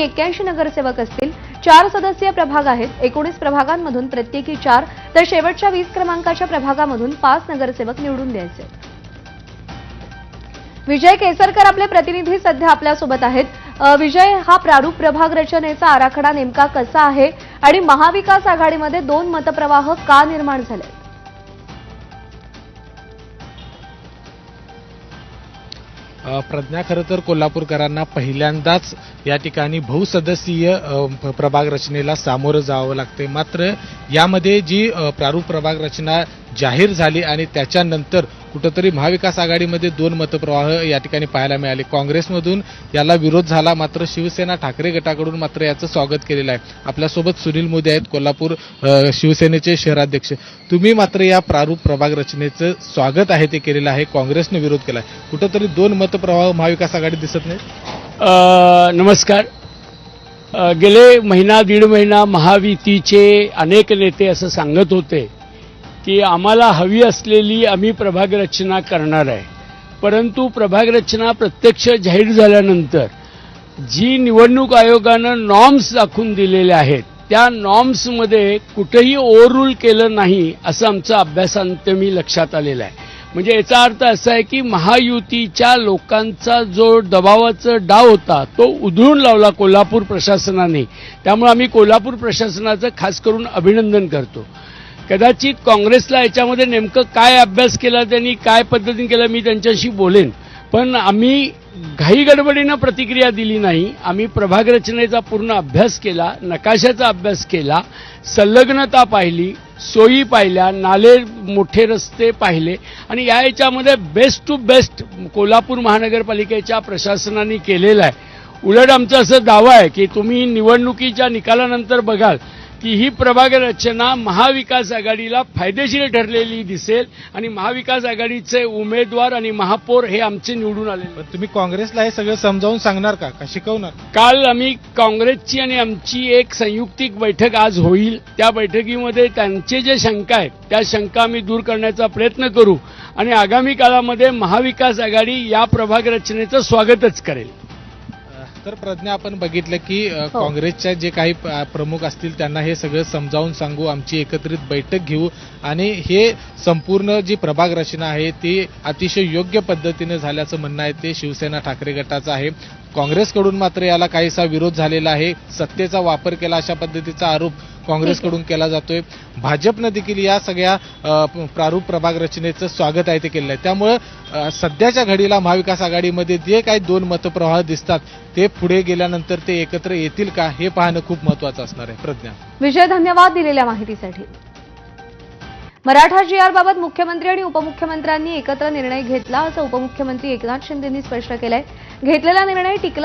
81 नगरसेवक असतील। 4 सदस्यीय प्रभाग आहेत। 19 प्रभागांमधून प्रत्येकी 4 तर शेवटच्या 20 क्रमांकाच्या प्रभागामधून 5 नगरसेवक निवडून द्यायचे। विजय केसरकर आपले प्रतिनिधी सध्या आपल्यासोबत आहेत। विजय, हा प्रारूप प्रभाग रचनेचा आराखडा नेमका कसा आहे आणि महाविकास आघाडीमध्ये 2 मतप्रवाह का निर्माण झाले? प्रज्ञा, खरं तर कोल्हापूरकरांना पहिल्यांदाच या ठिकाणी बहुसदस्यीय प्रभाग रचनेला सामोरं जावं लागते। मात्र यामध्ये जी प्रारूप प्रभाग रचना जाहीर झाली आणि त्याच्यानंतर कुठंतरी महाविकास आघाडीमध्ये 2 मतप्रवाह या ठिकाणी पाहायला मिळाले। काँग्रेसमधून याला विरोध झाला, मात्र शिवसेना ठाकरे गटाकडून मात्र याचं स्वागत केलेलं आहे। आपल्यासोबत सुनील मोदी आहेत, कोल्हापूर शिवसेनेचे शहराध्यक्ष। तुम्ही मात्र या प्रारूप प्रभाग रचनेचं स्वागत आहे ते केलेलं आहे, काँग्रेसने विरोध केलाय। कुठंतरी 2 मतप्रवाह महाविकास आघाडीत दिसत नाही? नमस्कार। गेले महिना दीड महिना महायुतीचे अनेक नेते असं सांगत होते की आम्हाला हवी असलेली आम्ही प्रभाग रचना करणार आहे, परंतु प्रभाग रचना प्रत्यक्ष जाहीर झाल्यानंतर जी निवडणूक आयोगानं नॉर्म्स दाखवून दिलेले आहेत त्या नॉर्म्समध्ये कुठेही ओव्हररूल केलं नाही असं आमचं अभ्यासांतमी लक्षात आलेलं आहे। म्हणजे याचा अर्थ असा आहे की महायुतीच्या लोकांचा जो दबावाचा डाव होता तो उधळून लावला कोल्हापूर प्रशासनाने। त्यामुळे आम्ही कोल्हापूर प्रशासनाचं खास करून अभिनंदन करतो। कदाचित काँग्रेसला याच्यामध्ये नेमकं काय अभ्यास केला, त्यांनी काय पद्धतीने केलं, मी त्यांच्याशी बोलेन, पण आम्ही घाई गडबडीनं प्रतिक्रिया दिली नाही। आम्ही प्रभाग रचनेचा पूर्ण अभ्यास केला, नकाशाचा अभ्यास केला, संलग्नता पाहिली, सोयी पाहिल्या, नाले मोठे रस्ते पाहिले आणि याच्यामध्ये बेस्ट टू बेस्ट कोल्हापूर महानगरपालिकेच्या प्रशासनाने केलेला आहे। उलट आमचा असं दावा आहे की तुम्ही निवडणुकीच्या निकालानंतर बघाल की ही प्रभाग रचना महाविकास आघाडीला फायदेशीर ठरलेली दिसेल आणि महाविकास आघाडीचे उमेदवार आणि महापौर हे आमचे निवडून आलेले। तुम्ही काँग्रेसला हे सगळं समजावून सांगणार का शिकवणार? काल आम्ही काँग्रेसची आणि आमची एक संयुक्तिक बैठक आज होईल। त्या बैठकीमध्ये त्यांचे जे शंका आहेत त्या शंका आम्ही दूर करण्याचा प्रयत्न करू आणि आगामी काळामध्ये महाविकास आघाडी या प्रभाग रचनेचं स्वागतच करेल। तर प्रज्ञा, आपण बघितलं की काँग्रेसच्या जे काही प्रमुख असतील त्यांना हे सगळं समजावून सांगू, आमची एकत्रित बैठक घेऊ आणि हे संपूर्ण जी प्रभाग रचना आहे ती अतिशय योग्य पद्धतीने झाल्याचं म्हणणं आहे ते शिवसेना ठाकरे गटाचं आहे। काँग्रेसकडून मात्र याला काहीसा विरोध झालेला आहे, सत्तेचा वापर केला अशा पद्धतीचा आरोप काँग्रेसकडून केला जातोय। भाजपनं देखील या सगळ्या प्रारूप प्रभाग रचनेचं स्वागत आहे ते केलेलं आहे। त्यामुळे सध्याच्या घडीला महाविकास आघाडीमध्ये जे काही 2 मतप्रवाह दिसतात ते पुढे गेल्यानंतर ते एकत्र येतील का हे पाहणं खूप महत्त्वाचं असणार आहे। प्रज्ञा, विजय, धन्यवाद दिलेल्या माहितीसाठी। मराठा जी.आर. बाबत मुख्यमंत्री आणि उपमुख्यमंत्र्यांनी एकत्र निर्णय घेतला असं उपमुख्यमंत्री एकनाथ शिंदेंनी स्पष्ट केलंय। घेतलेला निर्णय टिकला